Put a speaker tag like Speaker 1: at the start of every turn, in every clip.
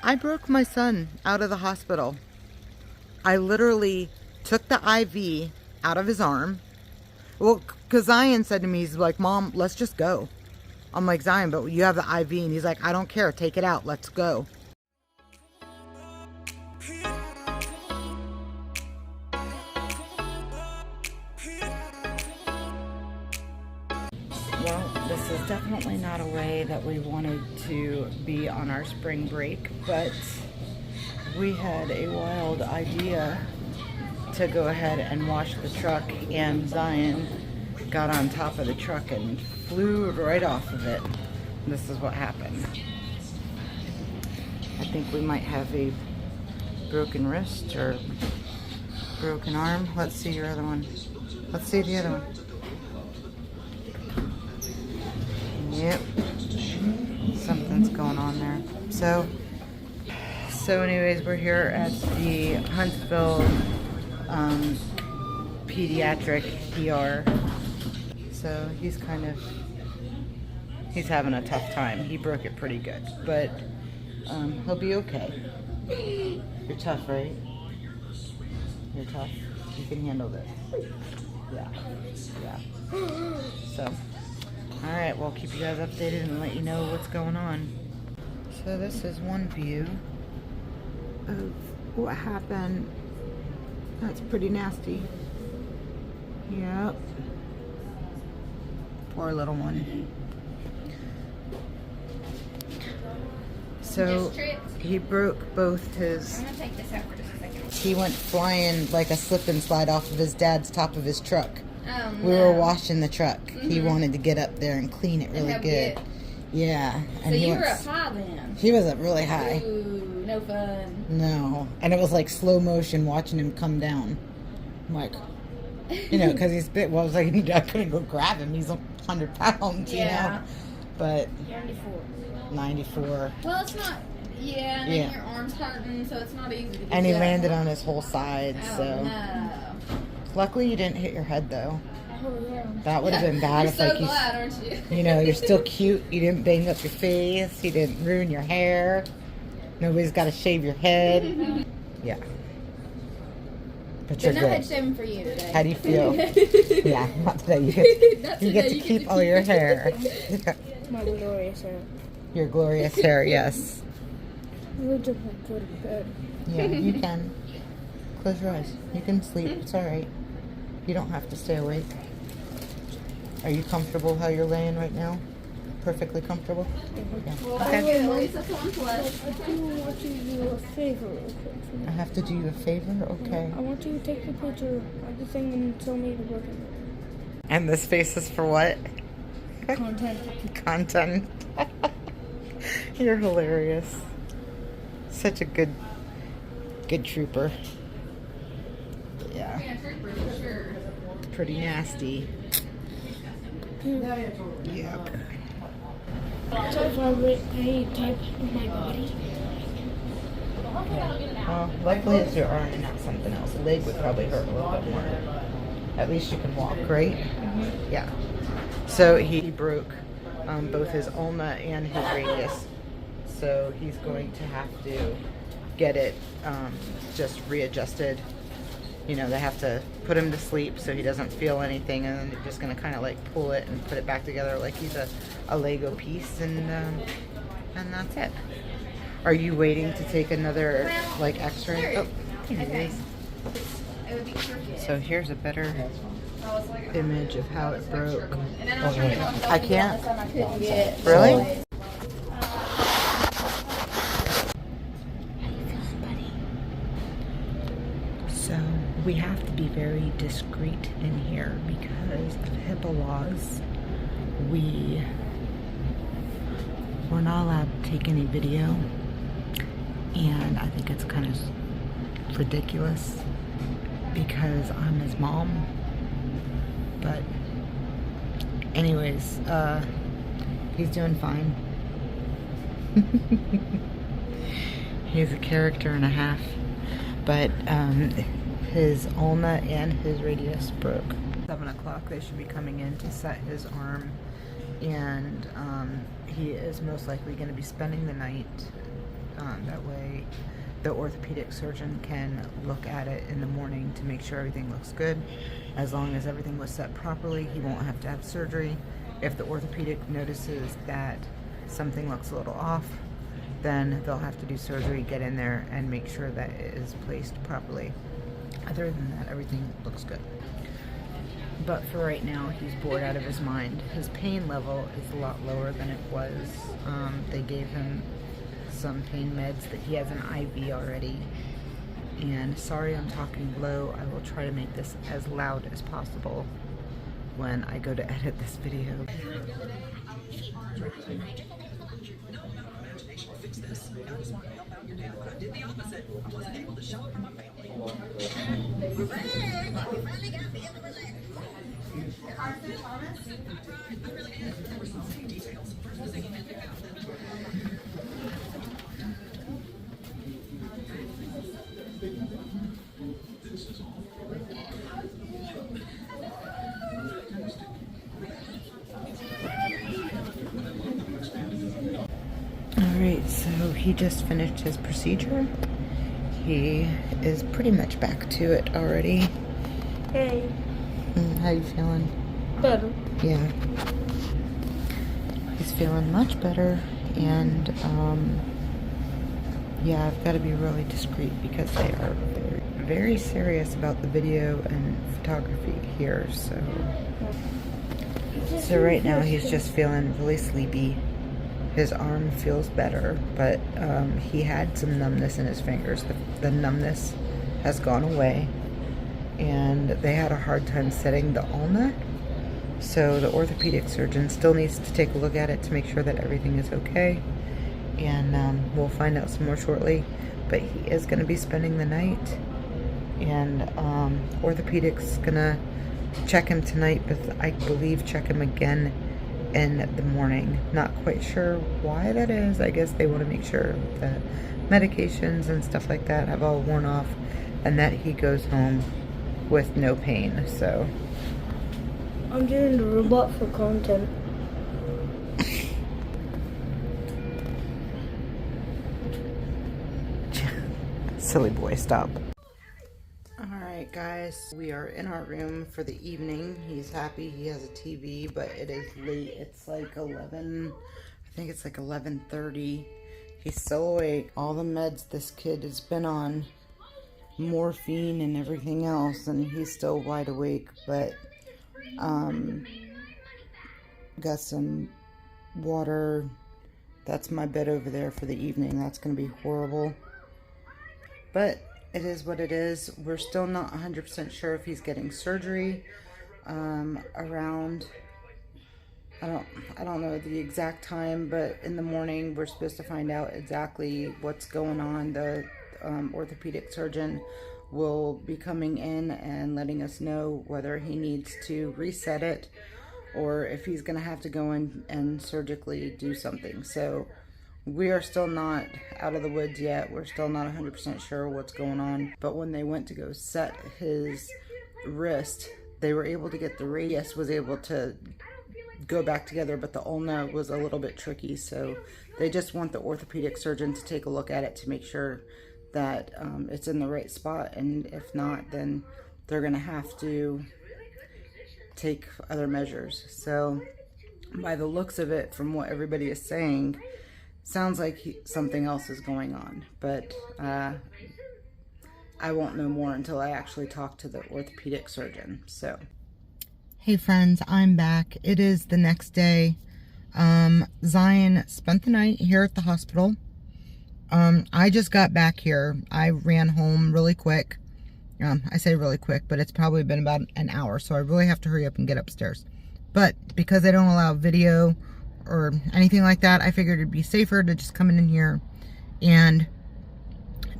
Speaker 1: I broke my son out of the hospital. I literally took the IV out of his arm. Well, because Zion said to me, he's like, Mom, let's just go. I'm like, Zion, but you have the IV. And he's like, I don't care. Take it out. Let's go. Well, this is definitely not a way that we wanted to be on our spring break, but we had a wild idea to go ahead and wash the truck, and Zion got on top of the truck and flew right off of it. This is what happened. I think we might have a broken wrist or broken arm. Let's see your other one. Let's see the other one. Yep. Something's going on there. So anyways, we're here at the Huntsville pediatric DR. So he's having a tough time. He broke it pretty good, but he'll be okay. You're tough, right? You're tough. You can handle this. Yeah. So, all right, we'll keep you guys updated and let you know what's going on. So this is one view of what happened. That's pretty nasty. Yep. Poor little one. So he broke both his... I'm gonna take this out for just a second. He went flying like a slip and slide off of his dad's top of his truck. Oh, no. We were washing the truck. Mm-hmm. He wanted to get up there and clean it really good. Yeah. And
Speaker 2: so you were up high then?
Speaker 1: He was up really high.
Speaker 2: Ooh, no fun.
Speaker 1: No. And it was like slow motion watching him come down. I'm like, you know, because he's big. Well, I was like, I couldn't go grab him. He's 100 pounds, you know. But 94.
Speaker 2: Well, it's not. Yeah, and then your arm's hurting, so it's not easy to get.
Speaker 1: And he landed on his whole side, so.
Speaker 2: No.
Speaker 1: Luckily, you didn't hit your head, though.
Speaker 2: Oh, yeah.
Speaker 1: That would have been bad if, like,
Speaker 2: glad, aren't you?
Speaker 1: You know, you're still cute. You didn't bang up your face. You didn't ruin your hair. Nobody's got to shave your head. Yeah. But you're
Speaker 2: no
Speaker 1: good.
Speaker 2: head shaving for you today.
Speaker 1: How do you feel? Yeah, not today. You get to keep all your hair.
Speaker 3: My glorious hair.
Speaker 1: Your glorious hair, yes.
Speaker 3: We'll just go to bed.
Speaker 1: Yeah, you can. Close your eyes. You can sleep. It's all right. You don't have to stay awake. Are you comfortable how you're laying right now? Perfectly comfortable? Yeah.
Speaker 2: Well,
Speaker 1: okay.
Speaker 2: at least that's one plus.
Speaker 3: I do want you to do a favor real quick for me.
Speaker 1: I have to do you a favor? Okay.
Speaker 3: I want you to take the picture of the thing and tell me to work it.
Speaker 1: And this face is for what?
Speaker 3: Content.
Speaker 1: Content. You're hilarious. Such a good trooper. Yeah. Pretty nasty. Yep.
Speaker 3: So if I rate any type of my body.
Speaker 1: Well, luckily it's your arm and not something else. A leg would probably hurt a little bit more. At least you can walk, right? Mm-hmm. Yeah. So he broke both his ulna and his radius. So he's going to have to get it just readjusted. You know, they have to put him to sleep so he doesn't feel anything, and then they're just going to kind of like pull it and put it back together like he's a Lego piece, and that's it. Are you waiting to take another like X-ray? Oh, okay. So here's a better image of how it broke. I can't. Really? So we have to be very discreet in here because of HIPAA laws. We're not allowed to take any video, and I think it's kind of ridiculous because I'm his mom. But anyways, he's doing fine. He's a character and a half. But his ulna and his radius broke. 7 o'clock they should be coming in to set his arm, and he is most likely going to be spending the night That way the orthopedic surgeon can look at it in the morning to make sure everything looks good. As long as everything was set properly, he won't have to have surgery. If the orthopedic notices that something looks a little off, then they'll have to do surgery, get in there, and make sure that it is placed properly. Other than that, everything looks good. But for right now, he's bored out of his mind. His pain level is a lot lower than it was. They gave him some pain meds that he has an IV already. And sorry I'm talking low. I will try to make this as loud as possible when I go to edit this video. Alright, so he just finished his procedure. He is pretty much back to it already.
Speaker 3: Hey.
Speaker 1: How you feeling?
Speaker 3: Better.
Speaker 1: Yeah. He's feeling much better, and yeah, I've got to be really discreet because they are very, very serious about the video and photography here, so right now he's just feeling really sleepy. His arm feels better, but he had some numbness in his fingers. The numbness has gone away, and they had a hard time setting the ulna. So the orthopedic surgeon still needs to take a look at it to make sure that everything is okay. And we'll find out some more shortly. But he is going to be spending the night, and orthopedic's going to check him tonight, but I believe check him again in the morning. Not quite sure why that is. I guess they want to make sure the medications and stuff like that have all worn off and that he goes home with no pain. So
Speaker 3: I'm doing the robot for content.
Speaker 1: Silly boy, stop. Alright guys, we are in our room for the evening. He's happy he has a TV, but it is late. It's like 11, I think it's like 11:30. He's still awake. All the meds this kid has been on, morphine and everything else, and he's still wide awake, but got some water. That's my bed over there for the evening. That's gonna be horrible, but it is what it is. We're still not 100% sure if he's getting surgery around, I don't know the exact time, but in the morning we're supposed to find out exactly what's going on. The orthopedic surgeon will be coming in and letting us know whether he needs to reset it or if he's gonna have to go in and surgically do something. So we are still not out of the woods yet. We're still not 100% sure what's going on. But when they went to go set his wrist, they were able to get the radius was able to go back together, but the ulna was a little bit tricky. So they just want the orthopedic surgeon to take a look at it to make sure that it's in the right spot. And if not, then they're gonna have to take other measures. So by the looks of it, from what everybody is saying, sounds like something else is going on, but I won't know more until I actually talk to the orthopedic surgeon. So, hey friends, I'm back. It is the next day. Zion spent the night here at the hospital. I just got back here. I ran home really quick. I say really quick, but it's probably been about an hour, so I really have to hurry up and get upstairs. But because they don't allow video or anything like that, I figured it'd be safer to just come in here and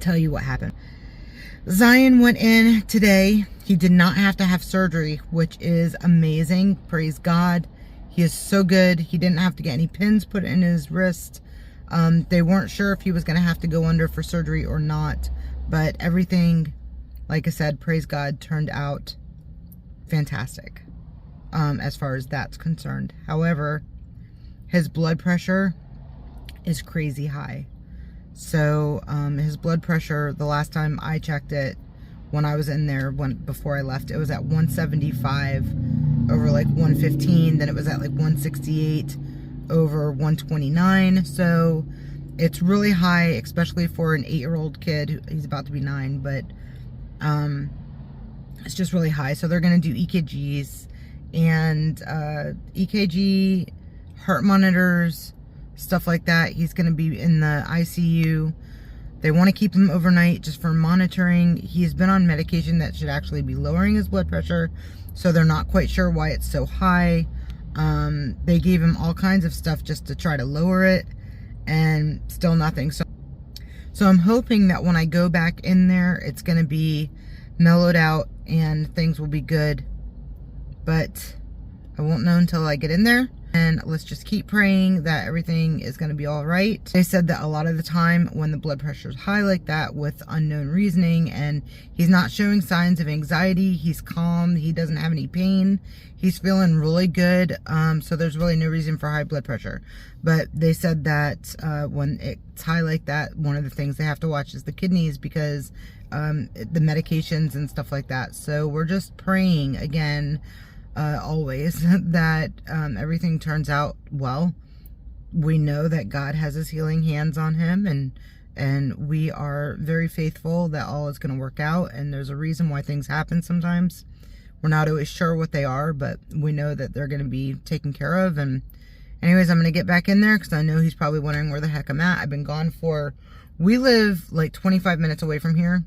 Speaker 1: tell you what happened. Zion went in today. He did not have to have surgery, which is amazing. Praise God. He is so good. He didn't have to get any pins put in his wrist. They weren't sure if he was going to have to go under for surgery or not, but everything, like I said, praise God, turned out fantastic as far as that's concerned. However, his blood pressure is crazy high. So his blood pressure, the last time I checked it, when I was in there, before I left, it was at 175 over like 115. Then it was at like 168 over 129. So it's really high, especially for an 8-year-old kid. He's about to be 9, but it's just really high. So they're going to do EKGs and EKG, heart monitors, stuff like that. He's going to be in the ICU. They want to keep him overnight just for monitoring. He's been on medication that should actually be lowering his blood pressure, so they're not quite sure why it's so high. They gave him all kinds of stuff just to try to lower it, and still nothing. So I'm hoping that when I go back in there, it's going to be mellowed out and things will be good. But I won't know until I get in there. And let's just keep praying that everything is going to be all right. They said that a lot of the time when the blood pressure is high like that with unknown reasoning and he's not showing signs of anxiety, he's calm, he doesn't have any pain, he's feeling really good. So there's really no reason for high blood pressure. But they said that when it's high like that, one of the things they have to watch is the kidneys because the medications and stuff like that. So we're just praying again, always, that everything turns out well. We know that God has his healing hands on him, and we are very faithful that all is going to work out, and there's a reason why things happen sometimes. We're not always sure what they are, but we know that they're going to be taken care of. And anyways, I'm going to get back in there because I know he's probably wondering where the heck I'm at. I've been gone we live like 25 minutes away from here,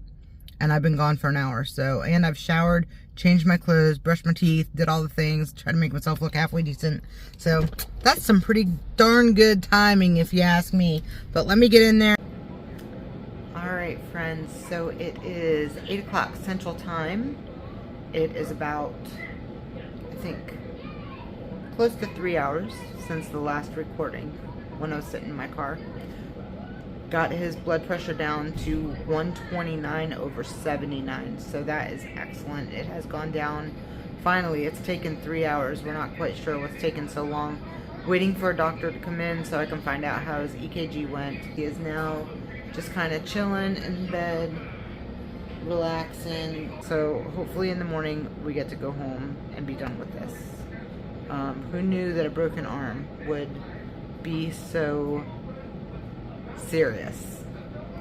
Speaker 1: and I've been gone for an hour. So, and I've showered, changed my clothes, brushed my teeth, did all the things, tried to make myself look halfway decent. So that's some pretty darn good timing if you ask me. But let me get in there. All right, friends, so it is 8 o'clock Central Time. It is about, I think, close to 3 hours since the last recording when I was sitting in my car. Got his blood pressure down to 129 over 79, so that is excellent. It has gone down. Finally, it's taken 3 hours. We're not quite sure what's taken so long. Waiting for a doctor to come in so I can find out how his EKG went. He is now just kind of chilling in bed, relaxing. So hopefully in the morning we get to go home and be done with this. Who knew that a broken arm would be so serious?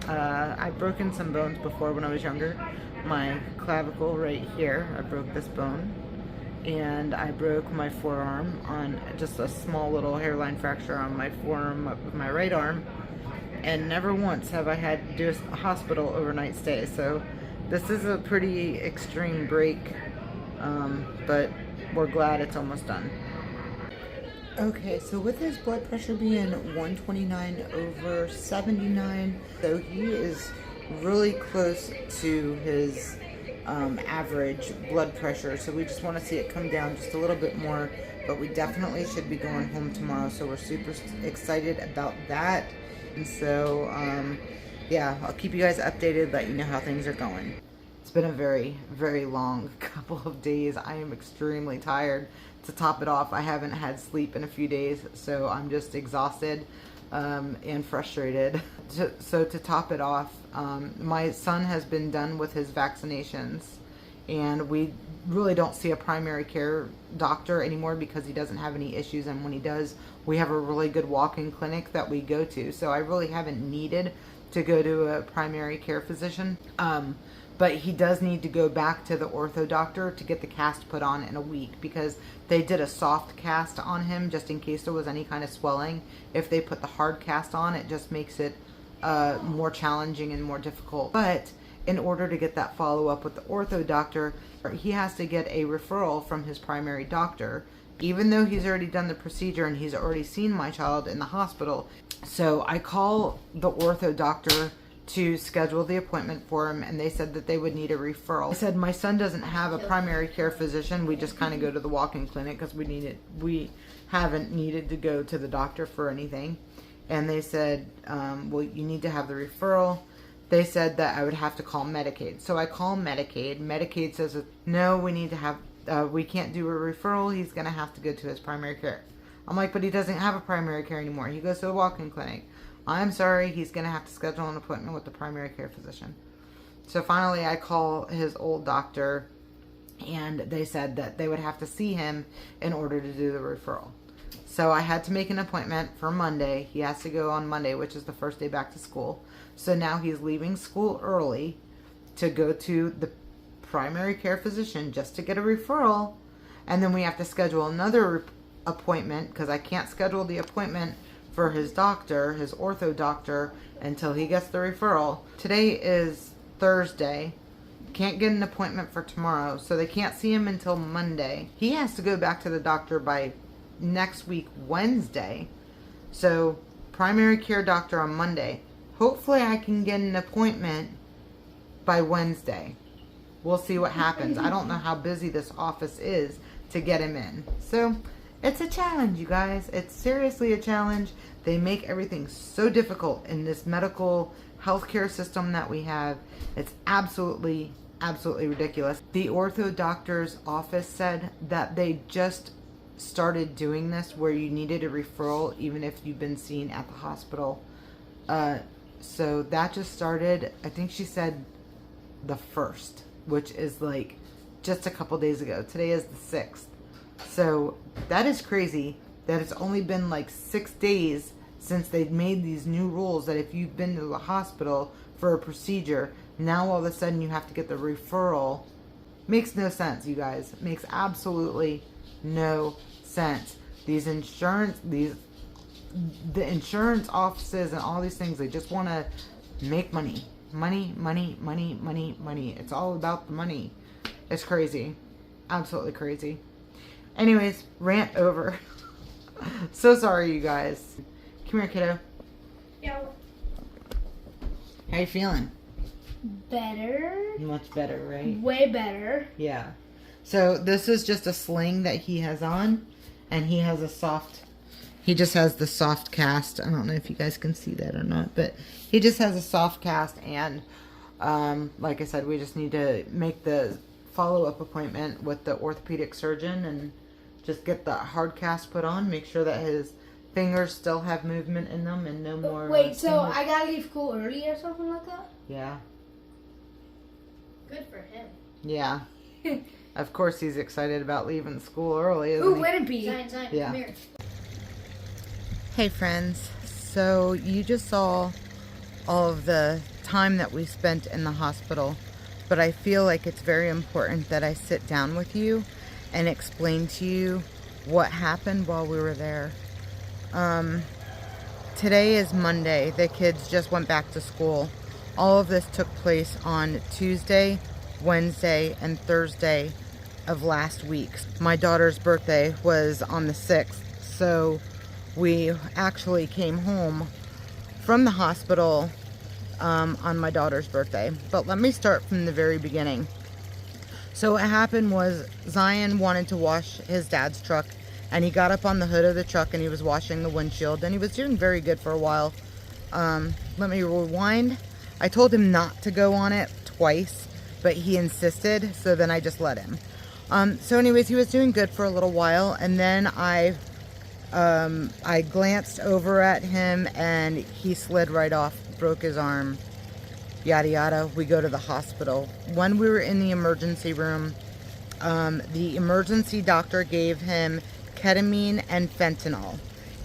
Speaker 1: I've broken some bones before when I was younger. My clavicle right here, I broke this bone, and I broke my forearm on just a small little hairline fracture on my forearm of my right arm, and never once have I had to do a hospital overnight stay. So this is a pretty extreme break, but we're glad it's almost done. Okay, so with his blood pressure being 129 over 79, so he is really close to his average blood pressure. So we just want to see it come down just a little bit more, but we definitely should be going home tomorrow. So we're super excited about that. And so, yeah, I'll keep you guys updated, let you know how things are going. It's been a very, very long couple of days. I am extremely tired. To top it off, I haven't had sleep in a few days, so I'm just exhausted and frustrated. So to top it off, my son has been done with his vaccinations, and we really don't see a primary care doctor anymore because he doesn't have any issues, and when he does, we have a really good walk-in clinic that we go to. So I really haven't needed to go to a primary care physician. But he does need to go back to the ortho doctor to get the cast put on in a week, because they did a soft cast on him just in case there was any kind of swelling. If they put the hard cast on, it just makes it more challenging and more difficult. But in order to get that follow-up with the ortho doctor, he has to get a referral from his primary doctor, even though he's already done the procedure and he's already seen my child in the hospital. So I call the ortho doctor to schedule the appointment for him, and they said that they would need a referral. I said my son doesn't have a primary care physician. We just kind of go to the walk-in clinic because we haven't needed to go to the doctor for anything. And they said, well, you need to have the referral. They said that I would have to call Medicaid. So I call Medicaid. Medicaid says, no, we need to have, we can't do a referral. He's going to have to go to his primary care. I'm like, but he doesn't have a primary care anymore. He goes to a walk-in clinic. I'm sorry, he's going to have to schedule an appointment with the primary care physician. So finally I call his old doctor, and they said that they would have to see him in order to do the referral. So I had to make an appointment for Monday. He has to go on Monday, which is the first day back to school. So now he's leaving school early to go to the primary care physician just to get a referral. And then we have to schedule another appointment, because I can't schedule the appointment for his doctor, his ortho doctor, until he gets the referral. Today is Thursday. Can't get an appointment for tomorrow, so they can't see him until Monday. He has to go back to the doctor by next week, Wednesday. So primary care doctor on Monday. Hopefully I can get an appointment by Wednesday. We'll see what happens. I don't know how busy this office is to get him in. So it's a challenge, you guys. It's seriously a challenge. They make everything so difficult in this medical healthcare system that we have. It's absolutely ridiculous. The ortho doctor's office said that they just started doing this, where you needed a referral even if you've been seen at the hospital. So that just started, I think she said the 1st, which is like just a couple days ago. Today is the 6th. So that is crazy that it's only been like 6 days since they've made these new rules that if you've been to the hospital for a procedure, now all of a sudden you have to get the referral. Makes no sense, you guys. It makes absolutely no sense. The insurance offices and all these things, they just want to make money. Money. It's all about the money. It's crazy. Absolutely crazy. Anyways, rant over. So sorry, you guys. Come here, kiddo.
Speaker 3: Yeah.
Speaker 1: How you feeling?
Speaker 3: Better.
Speaker 1: Much better, right?
Speaker 3: Way better.
Speaker 1: Yeah. So this is just a sling that he has on, and he has he just has the soft cast. I don't know if you guys can see that or not, but he just has a soft cast, and like I said, we just need to make the follow-up appointment with the orthopedic surgeon and just get the hard cast put on, make sure that his fingers still have movement in them and no more.
Speaker 3: Wait, so I gotta leave school early or something like that?
Speaker 1: Yeah.
Speaker 2: Good for him.
Speaker 1: Yeah. Of course he's excited about leaving school early, isn't
Speaker 3: Who
Speaker 1: he?
Speaker 3: wouldn't be?
Speaker 2: Zion,
Speaker 1: Yeah.
Speaker 2: come here.
Speaker 1: Hey friends, so you just saw all of the time that we spent in the hospital, but I feel like it's very important that I sit down with you and explain to you what happened while we were there. Today is Monday. The kids just went back to school. All of this took place on Tuesday, Wednesday, and Thursday of last week. My daughter's birthday was on the 6th, so we actually came home from the hospital on my daughter's birthday. But let me start from the very beginning. So what happened was Zion wanted to wash his dad's truck, and he got up on the hood of the truck and he was washing the windshield, and he was doing very good for a while. Let me rewind. I told him not to go on it twice, but he insisted, so then I just let him. So anyways, he was doing good for a little while, and then I glanced over at him and he slid right off, broke his arm, yada yada. We go to the hospital. When we were in the emergency room, the emergency doctor gave him ketamine and fentanyl,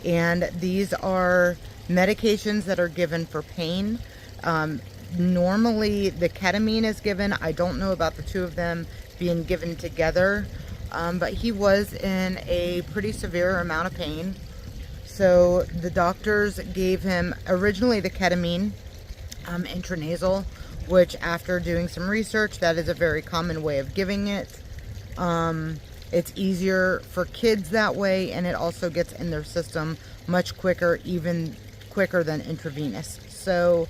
Speaker 1: and these are medications that are given for pain. Normally the ketamine is given. I don't know about the two of them being given together, but he was in a pretty severe amount of pain. So the doctors gave him originally the ketamine intranasal, which after doing some research, that is a very common way of giving it. It's easier for kids that way, and it also gets in their system much quicker, even quicker than intravenous. So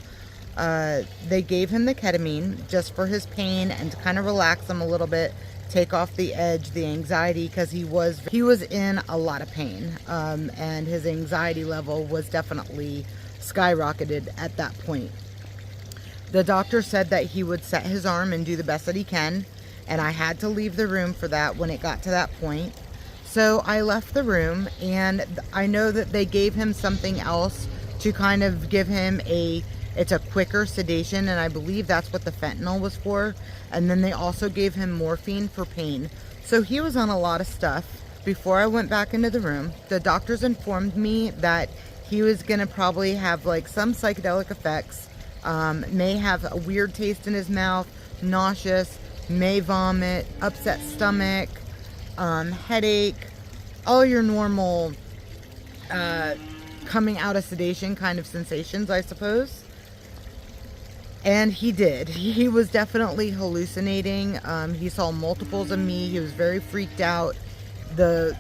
Speaker 1: they gave him the ketamine just for his pain and to kind of relax him a little bit, take off the edge, the anxiety, because he was in a lot of pain, and his anxiety level was definitely skyrocketed at that point. The doctor said that he would set his arm and do the best that he can, and I had to leave the room for that when it got to that point. So I left the room, and I know that they gave him something else to kind of give him it's a quicker sedation, and I believe that's what the fentanyl was for. And then they also gave him morphine for pain. So he was on a lot of stuff. Before I went back into the room, the doctors informed me that he was gonna probably have like some psychedelic effects, may have a weird taste in his mouth, nauseous, may vomit, upset stomach, headache, all your normal coming out of sedation kind of sensations, I suppose. And he did. He was definitely hallucinating. He saw multiples of me. He was very freaked out. The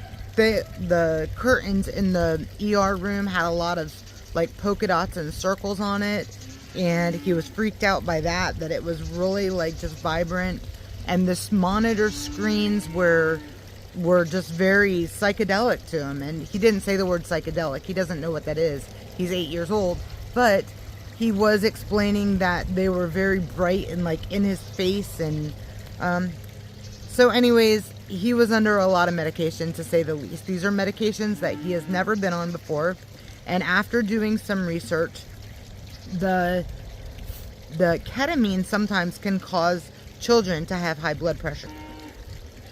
Speaker 1: curtains in the ER room had a lot of like polka dots and circles on it, and he was freaked out by that it was really like just vibrant. And this monitor screens were just very psychedelic to him. And he didn't say the word psychedelic. He doesn't know what that is. He's 8 years old, but he was explaining that they were very bright and like in his face. And so anyways, he was under a lot of medication, to say the least. These are medications that he has never been on before. And after doing some research, the ketamine sometimes can cause children to have high blood pressure.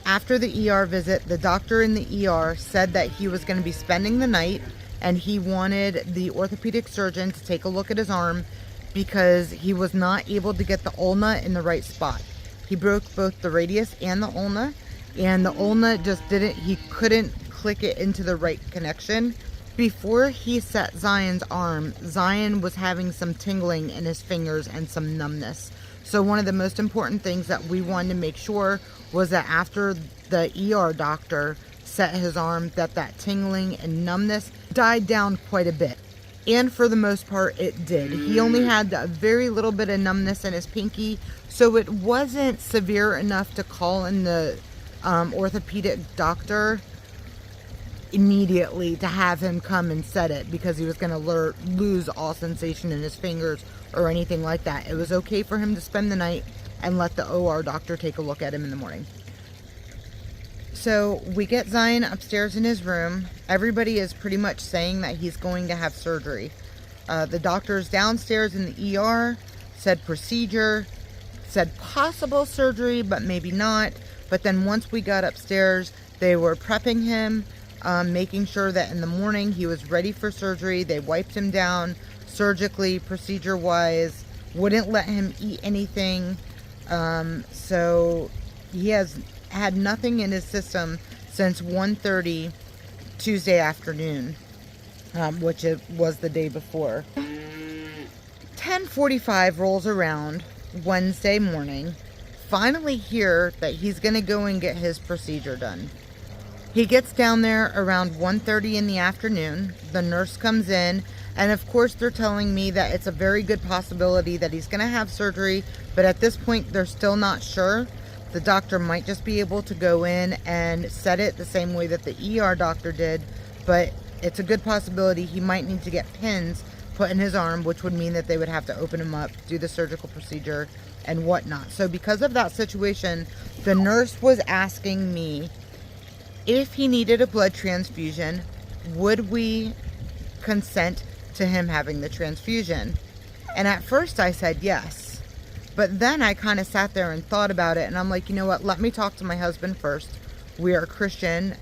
Speaker 1: After the ER visit, the doctor in the ER said that he was going to be spending the night, and he wanted the orthopedic surgeon to take a look at his arm because he was not able to get the ulna in the right spot. He broke both the radius and the ulna, and the ulna just he couldn't click it into the right connection. Before he set Zion's arm, Zion was having some tingling in his fingers and some numbness. So one of the most important things that we wanted to make sure was that after the ER doctor set his arm, that tingling and numbness died down quite a bit. And for the most part, it did. He only had a very little bit of numbness in his pinky, so it wasn't severe enough to call in the orthopedic doctor immediately to have him come and set it, because he was going to lose all sensation in his fingers or anything like that. It was okay for him to spend the night and let the OR doctor take a look at him in the morning. So we get Zion upstairs in his room. Everybody is pretty much saying that he's going to have surgery. The doctors downstairs in the ER said procedure, said possible surgery, but maybe not. But then once we got upstairs, they were prepping him, making sure that in the morning he was ready for surgery. They wiped him down surgically, procedure-wise, wouldn't let him eat anything. So he has had nothing in his system since 1:30 Tuesday afternoon, which it was the day before. 10:45 rolls around Wednesday morning. Finally hear that he's going to go and get his procedure done. He gets down there around 1:30 in the afternoon. The nurse comes in, and of course they're telling me that it's a very good possibility that he's going to have surgery, but at this point they're still not sure. The doctor might just be able to go in and set it the same way that the ER doctor did, but it's a good possibility he might need to get pins put in his arm, which would mean that they would have to open him up, do the surgical procedure and whatnot. So because of that situation, the nurse was asking me if he needed a blood transfusion, would we consent to him having the transfusion? And at first I said yes. But then I kind of sat there and thought about it, and I'm like, you know what, let me talk to my husband first. We are Christian.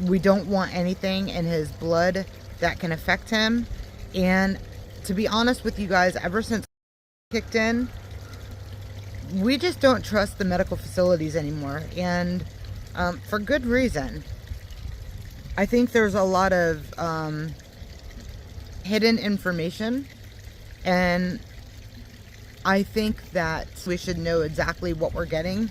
Speaker 1: We don't want anything in his blood that can affect him. And to be honest with you guys, ever since kicked in, we just don't trust the medical facilities anymore. And for good reason. I think there's a lot of hidden information, and I think that we should know exactly what we're getting,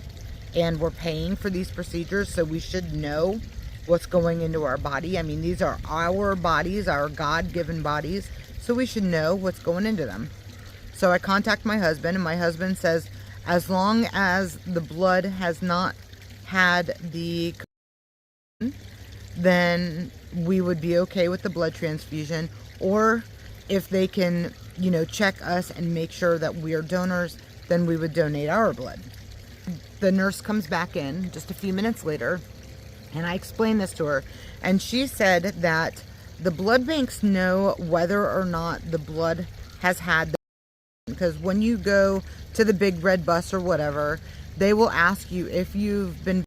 Speaker 1: and we're paying for these procedures, so we should know what's going into our body. I mean, these are our bodies, our God-given bodies, so we should know what's going into them. So I contact my husband, and my husband says as long as the blood has not had the, then we would be okay with the blood transfusion, or if they can, you know, check us and make sure that we are donors, then we would donate our blood. The nurse comes back in just a few minutes later, and I explained this to her, and she said that The blood banks know whether or not the blood has had the, because when you go to the big red bus or whatever, they will ask you if you've been.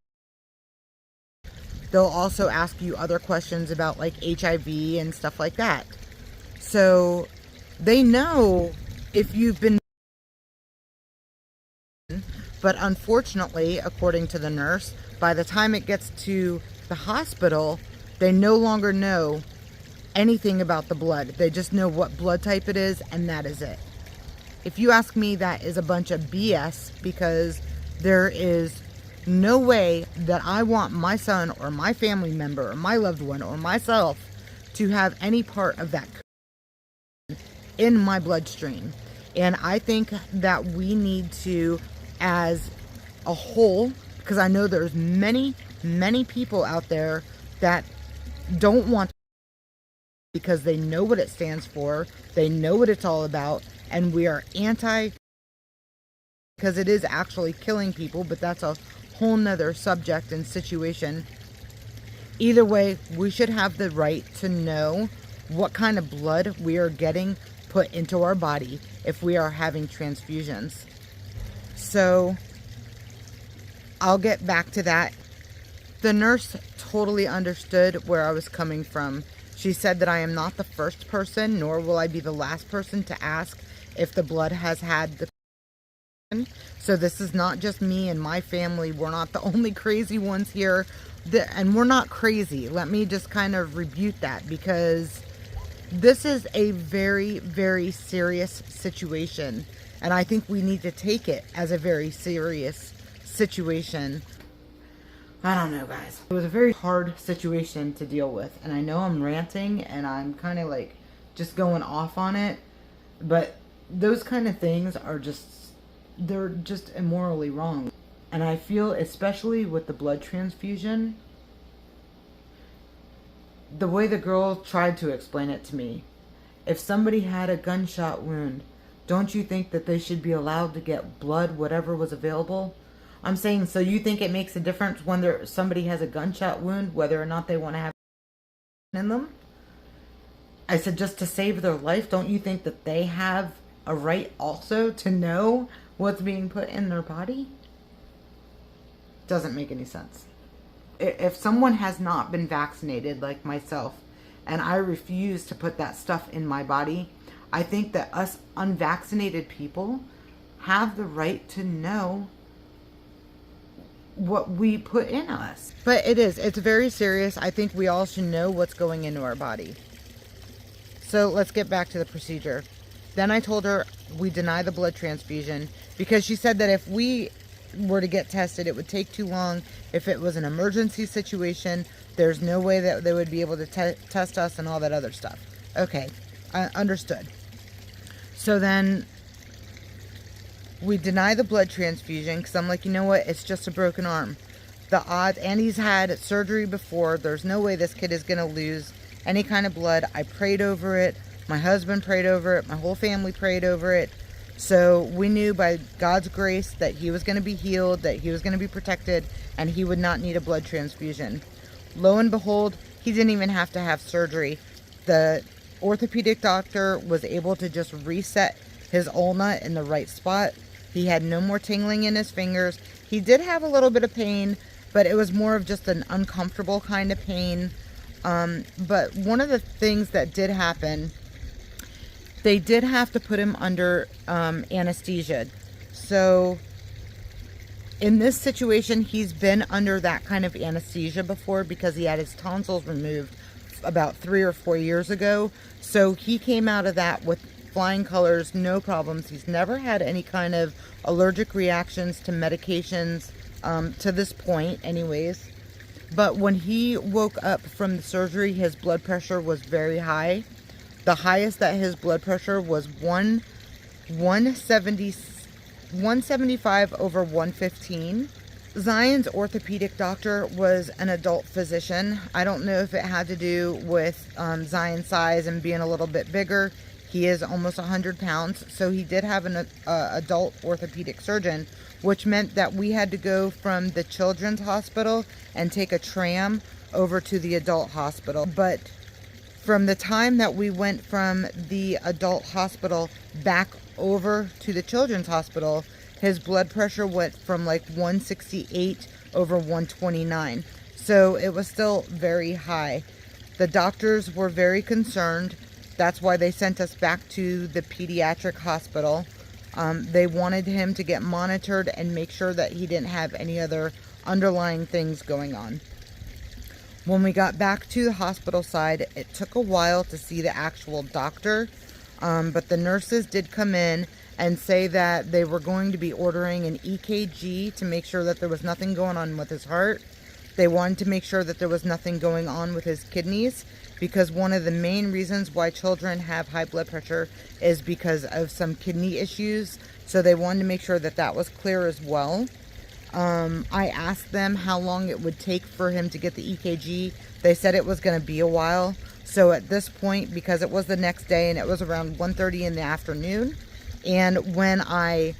Speaker 1: They'll also ask you other questions about like HIV and stuff like that. So they know if you've been, but unfortunately, according to the nurse, by the time it gets to the hospital, they no longer know anything about the blood. They just know what blood type it is, and that is it. If you ask me, that is a bunch of BS, because there is no way that I want my son or my family member or my loved one or myself to have any part of that in my bloodstream. And I think that we need to, as a whole, because I know there's many people out there that don't want, because they know what it stands for, they know what it's all about, and we are anti, because it is actually killing people, but that's a whole nother subject and situation. Either way, we should have the right to know what kind of blood we are getting put into our body if we are having transfusions. So I'll get back to that. The nurse totally understood where I was coming from. She said that I am not the first person, nor will I be the last person to ask if the blood has had the. So this is not just me and my family. We're not the only crazy ones here. And we're not crazy. Let me just kind of rebuke that, because this is a very serious situation. And I think we need to take it as a very serious situation. I don't know, guys. It was a very hard situation to deal with. And I know I'm ranting and I'm kind of like just going off on it. But those kind of things are just, they're just immorally wrong. And I feel, especially with the blood transfusion, the way the girl tried to explain it to me, if somebody had a gunshot wound, don't you think that they should be allowed to get blood, whatever was available? I'm saying, so you think it makes a difference when somebody has a gunshot wound, whether or not they want to have in them? I said, just to save their life, don't you think that they have a right also to know what's being put in their body? Doesn't make any sense. If someone has not been vaccinated like myself, and I refuse to put that stuff in my body, I think that us unvaccinated people have the right to know what we put in us. But it's very serious. I think we all should know what's going into our body. So let's get back to the procedure. Then I told her we deny the blood transfusion, because she said that if we were to get tested, it would take too long. If it was an emergency situation, there's no way that they would be able to test us and all that other stuff. Okay, I understood. So then we deny the blood transfusion, because I'm like, you know what, it's just a broken arm. The odds, and he's had surgery before, there's no way this kid is going to lose any kind of blood. I prayed over it. My husband prayed over it. My whole family prayed over it. So we knew by God's grace that he was going to be healed, that he was going to be protected, and he would not need a blood transfusion. Lo and behold, he didn't even have to have surgery. The orthopedic doctor was able to just reset his ulna in the right spot. He had no more tingling in his fingers. He did have a little bit of pain, but it was more of just an uncomfortable kind of pain. But one of the things that did happen, they did have to put him under anesthesia. So in this situation, he's been under that kind of anesthesia before, because he had his tonsils removed about 3 or 4 years ago. So he came out of that with flying colors, no problems. He's never had any kind of allergic reactions to medications to this point anyways. But when he woke up from the surgery, his blood pressure was very high. The highest that his blood pressure was 175 over 115. Zion's orthopedic doctor was an adult physician. I don't know if it had to do with Zion's size and being a little bit bigger. He is almost 100 pounds, so he did have an adult orthopedic surgeon, which meant that we had to go from the children's hospital and take a tram over to the adult hospital. But from the time that we went from the adult hospital back over to the children's hospital, his blood pressure went from like 168 over 129. So it was still very high. The doctors were very concerned. That's why they sent us back to the pediatric hospital. They wanted him to get monitored and make sure that he didn't have any other underlying things going on. When we got back to the hospital side, it took a while to see the actual doctor, but the nurses did come in and say that they were going to be ordering an EKG to make sure that there was nothing going on with his heart. They wanted to make sure that there was nothing going on with his kidneys, because one of the main reasons why children have high blood pressure is because of some kidney issues. So they wanted to make sure that that was clear as well. I asked them how long it would take for him to get the EKG. They said it was going to be a while. So at this point, because it was the next day and it was around 1:30 in the afternoon, and when I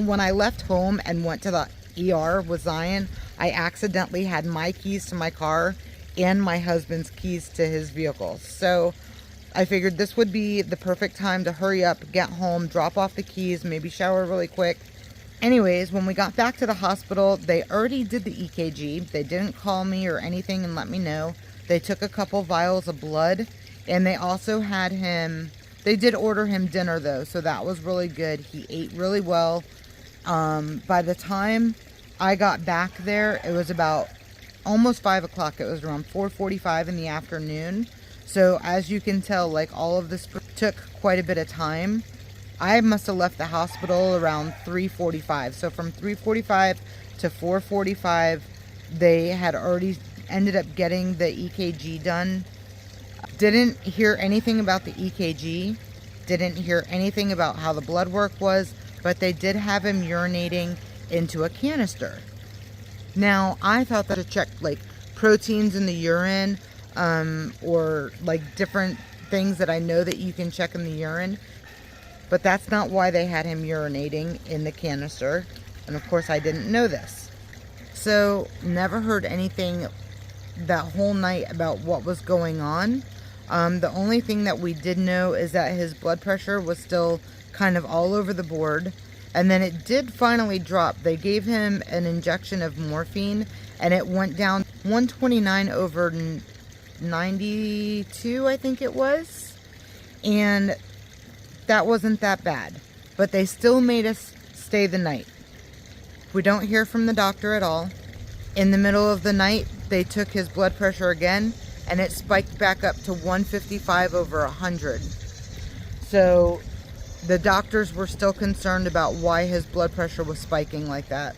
Speaker 1: left home and went to the ER with Zion, I accidentally had my keys to my car and my husband's keys to his vehicle. So I figured this would be the perfect time to hurry up, get home, drop off the keys, maybe shower really quick. Anyways, when we got back to the hospital, they already did the EKG. They didn't call me or anything and let me know. They took a couple vials of blood, and they also had him, they did order him dinner though, so that was really good. He ate really well. By the time I got back there, it was about almost 5 o'clock. It was around 4:45 in the afternoon. So as you can tell, like, all of this took quite a bit of time. I must have left the hospital around 3:45. So from 3:45 to 4:45, they had already ended up getting the EKG done. Didn't hear anything about the EKG. Didn't hear anything about how the blood work was, but they did have him urinating into a canister. Now, I thought that to check like proteins in the urine, or like different things that I know that you can check in the urine. But that's not why they had him urinating in the canister. And of course I didn't know this. So never heard anything that whole night about what was going on. The only thing that we did know is that his blood pressure was still kind of all over the board. And then it did finally drop. They gave him an injection of morphine and it went down 129 over 92, I think it was. And that wasn't that bad, but they still made us stay the night. We don't hear from the doctor at all. In the middle of the night, they took his blood pressure again, and it spiked back up to 155 over 100. So the doctors were still concerned about why his blood pressure was spiking like that.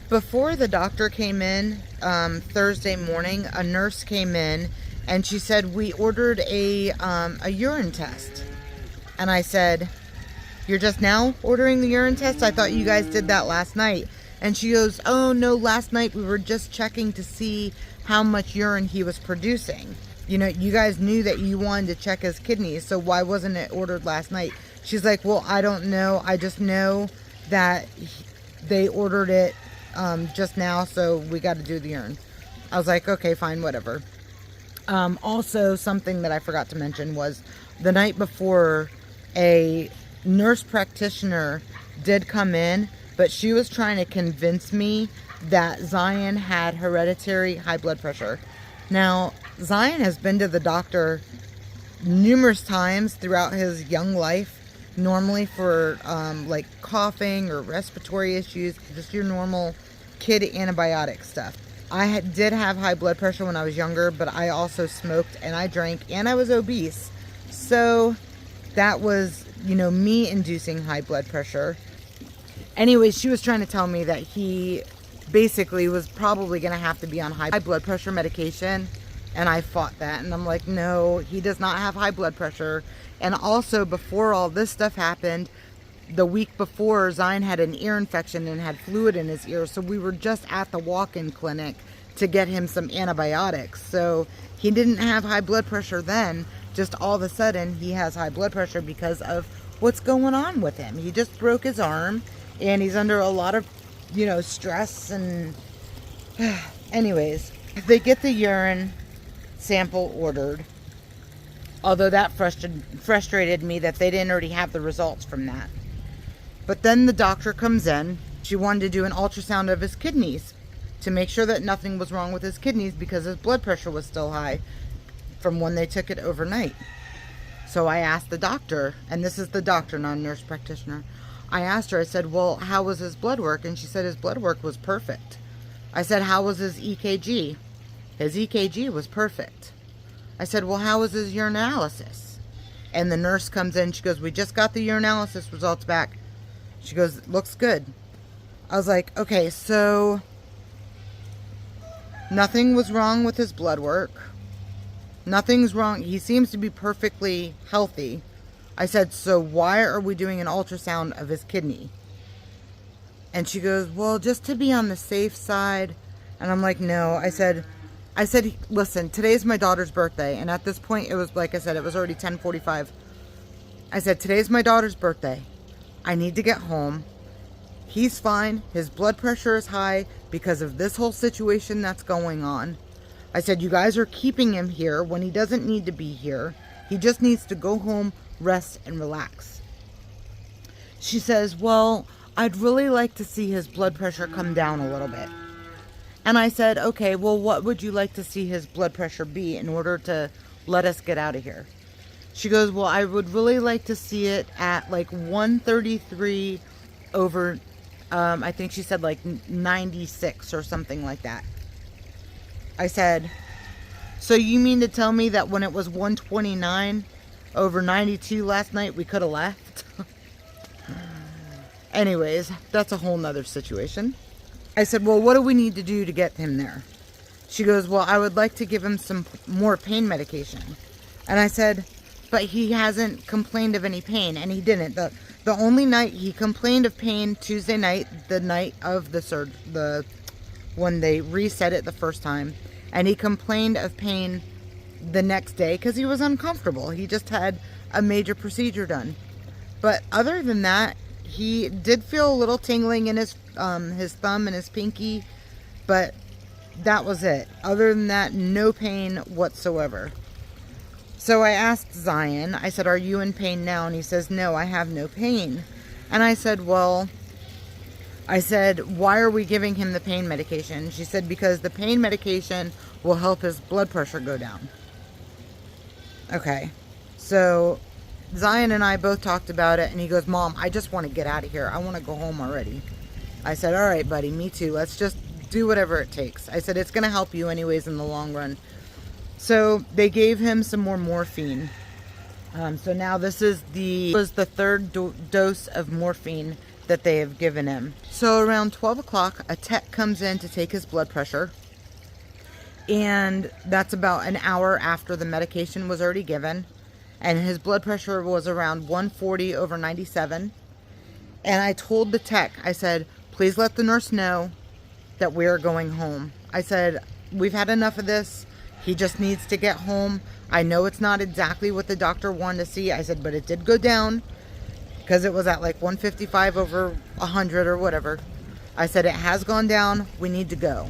Speaker 1: Before the doctor came in Thursday morning, a nurse came in, and she said, we ordered a urine test. And I said, you're just now ordering the urine test? I thought you guys did that last night. And she goes, oh no, last night we were just checking to see how much urine he was producing. You know, you guys knew that you wanted to check his kidneys, so why wasn't it ordered last night? She's like, well, I don't know. I just know that they ordered it just now, so we got to do the urine. I was like, okay, fine, whatever. Also, something that I forgot to mention was the night before, a nurse practitioner did come in, but she was trying to convince me that Zion had hereditary high blood pressure. Now, Zion has been to the doctor numerous times throughout his young life, normally for like coughing or respiratory issues, just your normal kid antibiotic stuff. I did have high blood pressure when I was younger, but I also smoked and I drank and I was obese. So that was, you know, me inducing high blood pressure. Anyways, she was trying to tell me that he basically was probably going to have to be on high blood pressure medication. And I fought that. And I'm like, no, he does not have high blood pressure. And also, before all this stuff happened, the week before, Zion had an ear infection and had fluid in his ear. So we were just at the walk-in clinic to get him some antibiotics. So he didn't have high blood pressure then. Just all of a sudden, he has high blood pressure because of what's going on with him. He just broke his arm and he's under a lot of, you know, stress. And anyways, they get the urine sample ordered. Although that frustrated me that they didn't already have the results from that. But then the doctor comes in. She wanted to do an ultrasound of his kidneys to make sure that nothing was wrong with his kidneys because his blood pressure was still high from when they took it overnight. So I asked the doctor, and this is the doctor, not a nurse practitioner. I asked her, I said, well, how was his blood work? And she said his blood work was perfect. I said, how was his EKG? His EKG was perfect. I said, well, how was his urinalysis? And the nurse comes in, she goes, we just got the urinalysis results back. She goes, looks good. I was like, okay, so nothing was wrong with his blood work. Nothing's wrong. He seems to be perfectly healthy. I said, so why are we doing an ultrasound of his kidney? And she goes, well, just to be on the safe side. And I'm like, no. I said, listen, today's my daughter's birthday. And at this point, it was, like I said, it was already 10:45. I said, today's my daughter's birthday. I need to get home. He's fine. His blood pressure is high because of this whole situation that's going on. I said, you guys are keeping him here when he doesn't need to be here. He just needs to go home, rest, and relax. She says, well, I'd really like to see his blood pressure come down a little bit. And I said, okay, well, what would you like to see his blood pressure be in order to let us get out of here? She goes, well, I would really like to see it at like 133 over, I think she said like 96 or something like that. I said, so you mean to tell me that when it was 129 over 92 last night, we could have left? Anyways, that's a whole nother situation. I said, well, what do we need to do to get him there? She goes, well, I would like to give him some more pain medication. And I said, but he hasn't complained of any pain. And he didn't. The only night he complained of pain, Tuesday night, the night of when they reset it the first time. And he complained of pain the next day because he was uncomfortable. He just had a major procedure done. But other than that, he did feel a little tingling in his thumb and his pinky, but that was it. Other than that, no pain whatsoever. So I asked Zion, I said, are you in pain now? And he says, no, I have no pain. And I said, well, why are we giving him the pain medication? She said, because the pain medication will help his blood pressure go down. Okay, so Zion and I both talked about it, and he goes, Mom, I just want to get out of here. I want to go home already. I said, all right, buddy, me too. Let's just do whatever it takes. I said, it's going to help you anyways in the long run. So they gave him some more morphine. So now this was the third dose of morphine that they have given him. So around 12 o'clock, a tech comes in to take his blood pressure. And that's about an hour after the medication was already given. And his blood pressure was around 140 over 97. And I told the tech, I said, please let the nurse know that we're going home. I said, we've had enough of this. He just needs to get home. I know it's not exactly what the doctor wanted to see. I said, but it did go down because it was at like 155 over 100 or whatever. I said, it has gone down. We need to go.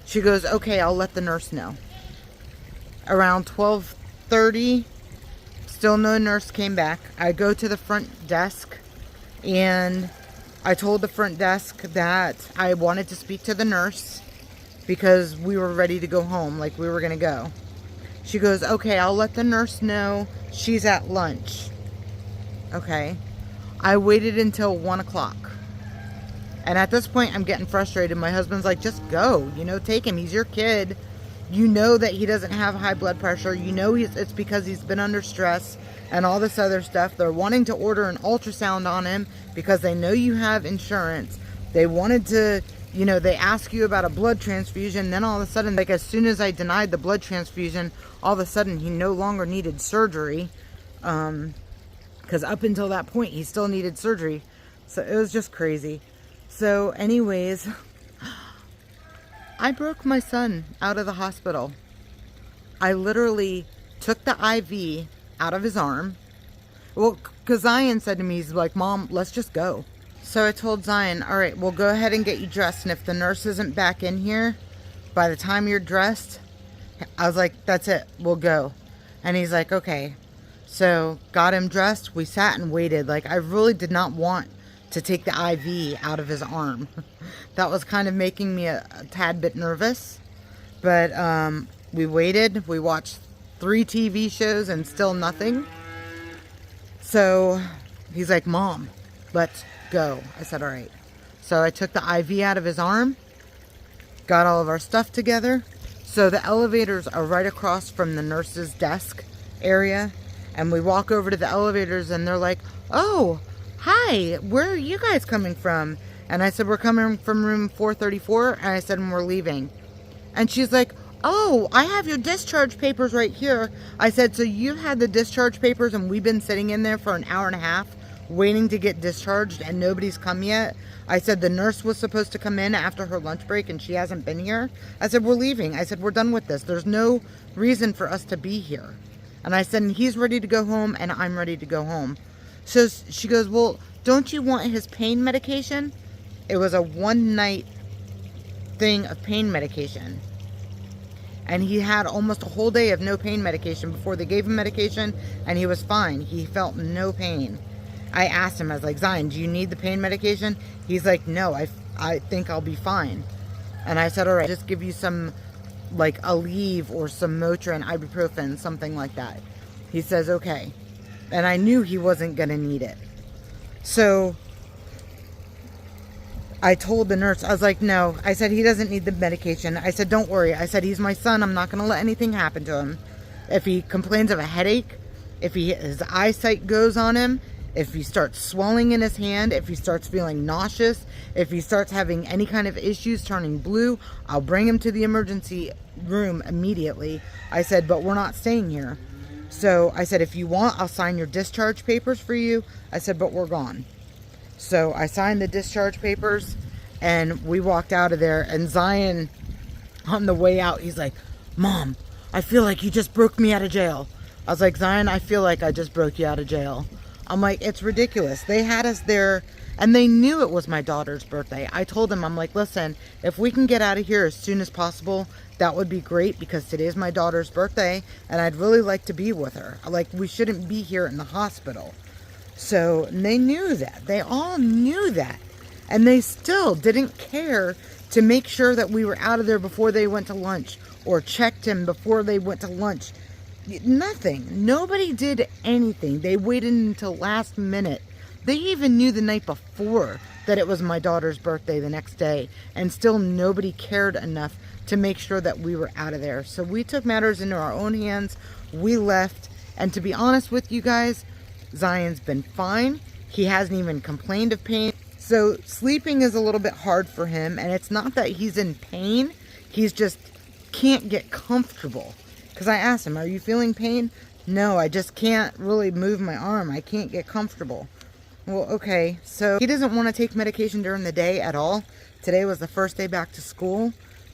Speaker 1: She goes, okay, I'll let the nurse know. Around 12:30, still no nurse came back. I go to the front desk and I told the front desk that I wanted to speak to the nurse because we were ready to go home, like we were going to go. She goes, okay, I'll let the nurse know. She's at lunch. Okay. I waited until 1 o'clock. And at this point, I'm getting frustrated. My husband's like, just go, take him. He's your kid. You know that he doesn't have high blood pressure. You know it's because he's been under stress and all this other stuff. They're wanting to order an ultrasound on him because they know you have insurance. They wanted to, they ask you about a blood transfusion. Then all of a sudden, like as soon as I denied the blood transfusion, all of a sudden he no longer needed surgery. Because up until that point, he still needed surgery. So it was just crazy. So anyways, I broke my son out of the hospital. I literally took the IV out of his arm. Well, because Zion said to me, he's like, Mom, let's just go. So I told Zion, all right, we'll go ahead and get you dressed. And if the nurse isn't back in here by the time you're dressed, I was like, that's it, we'll go. And he's like, okay. So got him dressed. We sat and waited. Like, I really did not want to take the IV out of his arm. That was kind of making me a tad bit nervous. But we waited. We watched 3 TV shows and still nothing. So he's like, Mom, let's go. I said, all right. So I took the IV out of his arm, got all of our stuff together. So the elevators are right across from the nurse's desk area. And we walk over to the elevators and they're like, oh, hi, where are you guys coming from? And I said, we're coming from room 434. And I said, and we're leaving. And she's like, oh, I have your discharge papers right here. I said, so you had the discharge papers and we've been sitting in there for an hour and a half waiting to get discharged and nobody's come yet. I said, the nurse was supposed to come in after her lunch break and she hasn't been here. I said, we're leaving. I said, we're done with this. There's no reason for us to be here. And I said, and he's ready to go home and I'm ready to go home. So she goes, well, don't you want his pain medication? It was a 1-night thing of pain medication. And he had almost a whole day of no pain medication before they gave him medication, and he was fine. He felt no pain. I asked him, I was like, Zion, do you need the pain medication? He's like, no, I think I'll be fine. And I said, all right, just give you some, like, Aleve or some Motrin, ibuprofen, something like that. He says, okay. And I knew he wasn't going to need it. So I told the nurse, I was like, no. I said, he doesn't need the medication. I said, don't worry. I said, he's my son. I'm not going to let anything happen to him. If he complains of a headache, if his eyesight goes on him, if he starts swelling in his hand, if he starts feeling nauseous, if he starts having any kind of issues turning blue, I'll bring him to the emergency room immediately. I said, but we're not staying here. So I said, if you want, I'll sign your discharge papers for you. I said, but we're gone. So I signed the discharge papers and we walked out of there. And Zion, on the way out, he's like, Mom, I feel like you just broke me out of jail. I was like, Zion, I feel like I just broke you out of jail. I'm like, it's ridiculous. They had us there and they knew it was my daughter's birthday. I told them, I'm like, listen, if we can get out of here as soon as possible, that would be great because today's my daughter's birthday and I'd really like to be with her. Like, we shouldn't be here in the hospital. So they knew that. They all knew that. And they still didn't care to make sure that we were out of there before they went to lunch or checked him before they went to lunch. Nothing. Nobody did anything. They waited until last minute. They even knew the night before that it was my daughter's birthday the next day. And still nobody cared enough to make sure that we were out of there. So we took matters into our own hands. We left. And to be honest with you guys, Zion's been fine. He hasn't even complained of pain. So sleeping is a little bit hard for him. And it's not that he's in pain. He's just can't get comfortable. Because I asked him, are you feeling pain? No, I just can't really move my arm. I can't get comfortable. Well, okay. So he doesn't want to take medication during the day at all. Today was the first day back to school.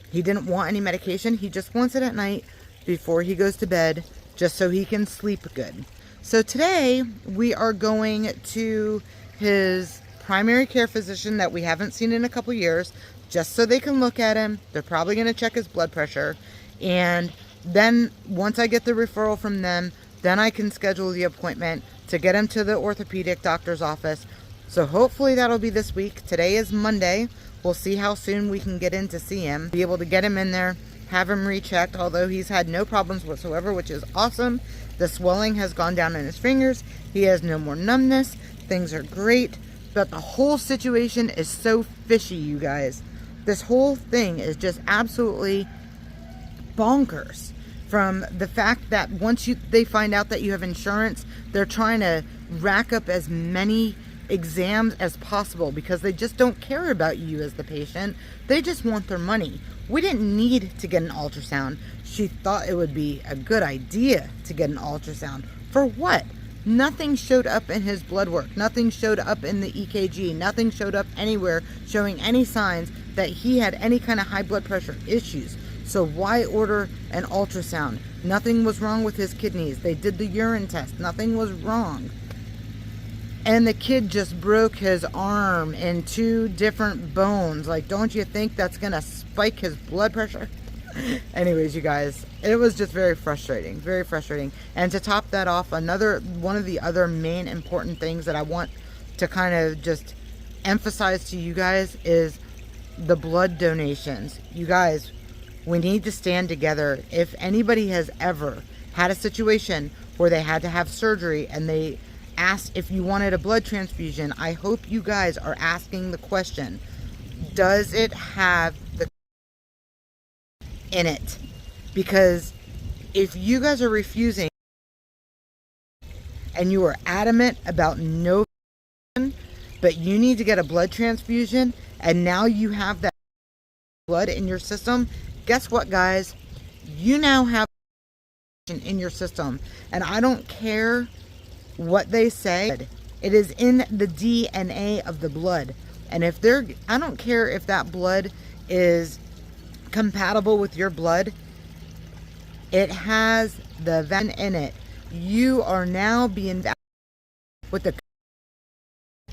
Speaker 1: He didn't want any medication. He just wants it at night before he goes to bed, just so he can sleep good. So today we are going to his primary care physician that we haven't seen in a couple years, just so they can look at him. They're probably going to check his blood pressure. And then once I get the referral from them, then I can schedule the appointment to get him to the orthopedic doctor's office. So hopefully that'll be this week. Today is Monday. We'll see how soon we can get in to see him. Be able to get him in there, have him rechecked, although he's had no problems whatsoever, which is awesome. The swelling has gone down in his fingers. He has no more numbness. Things are great. But the whole situation is so fishy, you guys. This whole thing is just absolutely bonkers. From the fact that once they find out that you have insurance, they're trying to rack up as many exams as possible because they just don't care about you as the patient. They just want their money. We didn't need to get an ultrasound. She thought it would be a good idea to get an ultrasound. For what? Nothing showed up in his blood work. Nothing showed up in the EKG. Nothing showed up anywhere showing any signs that he had any kind of high blood pressure issues. So why order an ultrasound? Nothing was wrong with his kidneys. They did the urine test. Nothing was wrong. And the kid just broke his arm in 2 different bones. Like, don't you think that's going to spike his blood pressure? Anyways, you guys, it was just very frustrating, very frustrating. And to top that off, one of the other main important things that I want to kind of just emphasize to you guys is the blood donations. You guys, we need to stand together. If anybody has ever had a situation where they had to have surgery and they asked if you wanted a blood transfusion, I hope you guys are asking the question, does it have the in it? Because if you guys are refusing and you are adamant about no, but you need to get a blood transfusion and now you have that blood in your system, guess what, guys? You now have in your system, and I don't care what they say, it is in the DNA of the blood. And if I don't care if that blood is compatible with your blood, it has the venom in it. You are now being with the,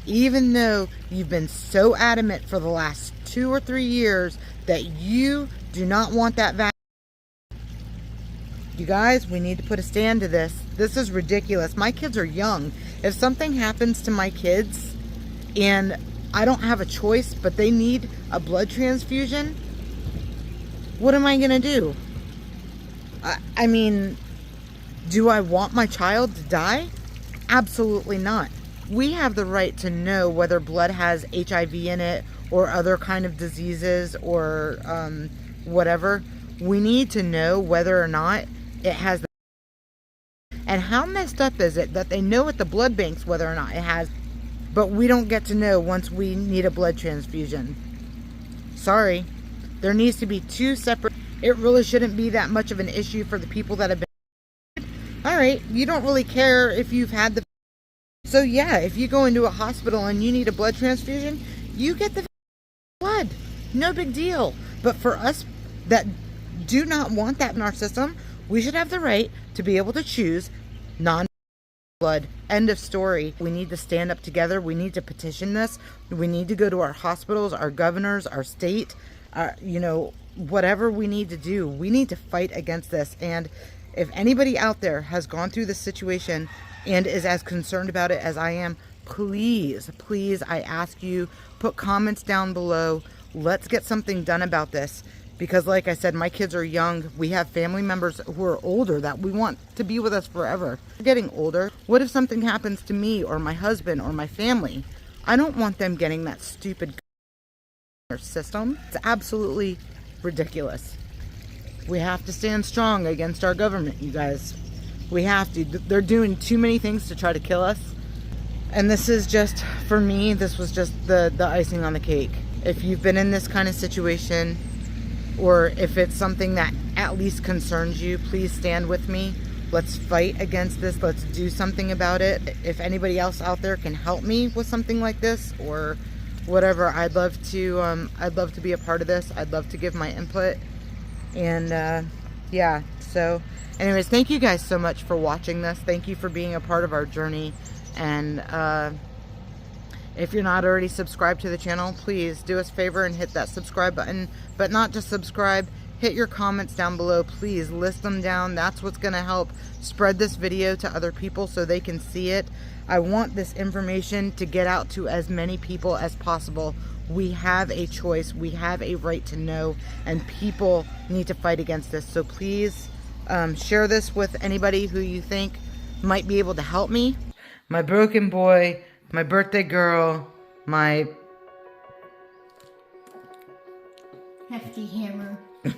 Speaker 1: even though you've been so adamant for the last 2 or 3 years that you do not want that vaccine. You guys, we need to put a stand to this. This is ridiculous. My kids are young. If something happens to my kids and I don't have a choice, but they need a blood transfusion, what am I going to do? I mean, do I want my child to die? Absolutely not. We have the right to know whether blood has HIV in it or other kind of diseases or whatever. We need to know whether or not it has. And how messed up is it that they know at the blood banks whether or not it has, but we don't get to know once we need a blood transfusion? Sorry. There needs to be 2 separate. It really shouldn't be that much of an issue for the people that have been. All right, you don't really care if you've had the. So yeah, if you go into a hospital and you need a blood transfusion, you get the blood. No big deal. But for us that do not want that in our system, we should have the right to be able to choose non-blood. End of story. We need to stand up together. We need to petition this. We need to go to our hospitals, our governors, our state, whatever we need to do. We need to fight against this. And if anybody out there has gone through this situation and is as concerned about it as I am, please, I ask you, put comments down below. Let's get something done about this. Because like I said, my kids are young. We have family members who are older that we want to be with us forever. We're getting older. What if something happens to me or my husband or my family? I don't want them getting that stupid system. It's absolutely ridiculous. We have to stand strong against our government, you guys. We have to. They're doing too many things to try to kill us. And this is just, for me, this was just the icing on the cake. If you've been in this kind of situation, or if it's something that at least concerns you, please stand with me. Let's fight against this. Let's do something about it. If anybody else out there can help me with something like this or whatever, I'd love to be a part of this. I'd love to give my input. And yeah, so anyways, thank you guys so much for watching this. Thank you for being a part of our journey. And if you're not already subscribed to the channel, please do us a favor and hit that subscribe button. But not just subscribe, hit your comments down below. Please list them down. That's what's going to help spread this video to other people so they can see it. I want this information to get out to as many people as possible. We have a choice. We have a right to know, and people need to fight against this. So please share this with anybody who you think might be able to help me. My broken boy, my birthday girl, my
Speaker 2: hefty hammer.
Speaker 1: all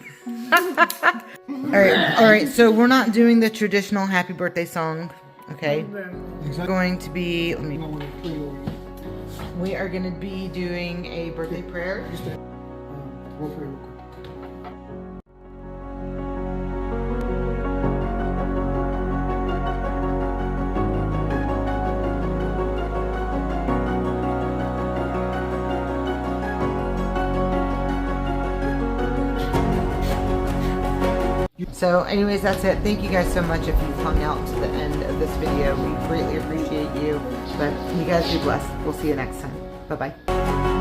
Speaker 1: right, so we're not doing the traditional happy birthday song, okay? We're going to be, we are going to be doing a birthday prayer. So anyways, that's it. Thank you guys so much if you've hung out to the end of this video. We greatly appreciate you. But you guys be blessed. We'll see you next time. Bye-bye.